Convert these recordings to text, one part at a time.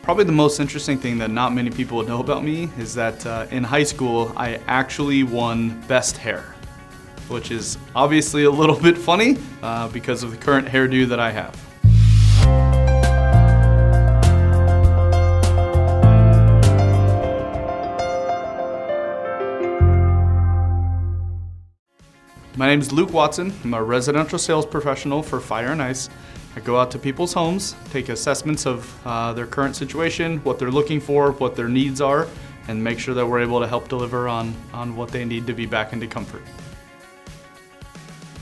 Probably the most interesting thing that not many people know about me is that in high school, I actually won Best Hair, which is obviously a little bit funny because of the current hairdo that I have. My name is Luke Watson. I'm a residential sales professional for Fire and Ice. I go out to people's homes, take assessments of their current situation, what they're looking for, what their needs are, and make sure that we're able to help deliver on what they need to be back into comfort.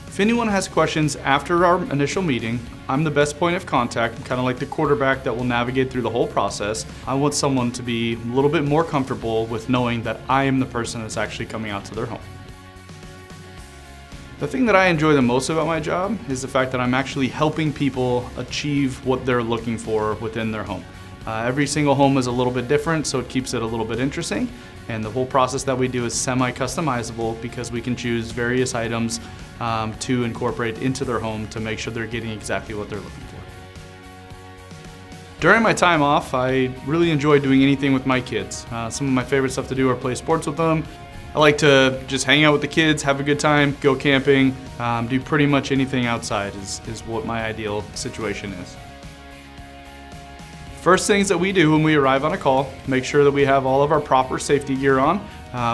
If anyone has questions after our initial meeting, I'm the best point of contact. I'm kind of like the quarterback that will navigate through the whole process. I want someone to be a little bit more comfortable with knowing that I am the person that's actually coming out to their home. The thing that I enjoy the most about my job is the fact that I'm actually helping people achieve what they're looking for within their home. Every single home is a little bit different, so it keeps it a little bit interesting. And the whole process that we do is semi-customizable because we can choose various items to incorporate into their home to make sure they're getting exactly what they're looking for. During my time off, I really enjoy doing anything with my kids. Some of my favorite stuff to do are play sports with them. I like to just hang out with the kids, have a good time, go camping, do pretty much anything outside is what my ideal situation is. First things that we do when we arrive on a call, make sure that we have all of our proper safety gear on.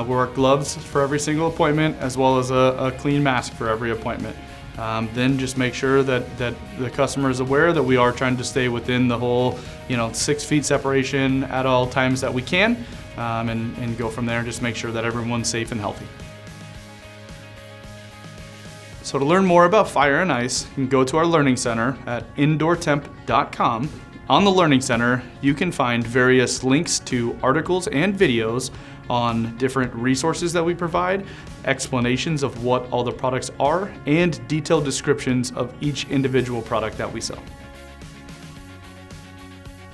We wear gloves for every single appointment, as well as a clean mask for every appointment. Then just make sure that the customer is aware that we are trying to stay within the whole 6 feet separation at all times that we can. And go from there and just make sure that everyone's safe and healthy. So to learn more about Fire and Ice, you can go to our Learning Center at indoortemp.com. On the Learning Center, you can find various links to articles and videos on different resources that we provide, explanations of what all the products are, and detailed descriptions of each individual product that we sell.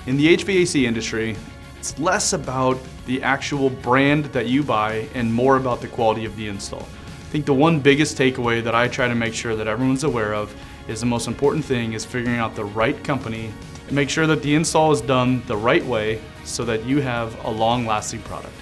In the HVAC industry, it's less about the actual brand that you buy and more about the quality of the install. I think the one biggest takeaway that I try to make sure that everyone's aware of is the most important thing is figuring out the right company and make sure that the install is done the right way so that you have a long-lasting product.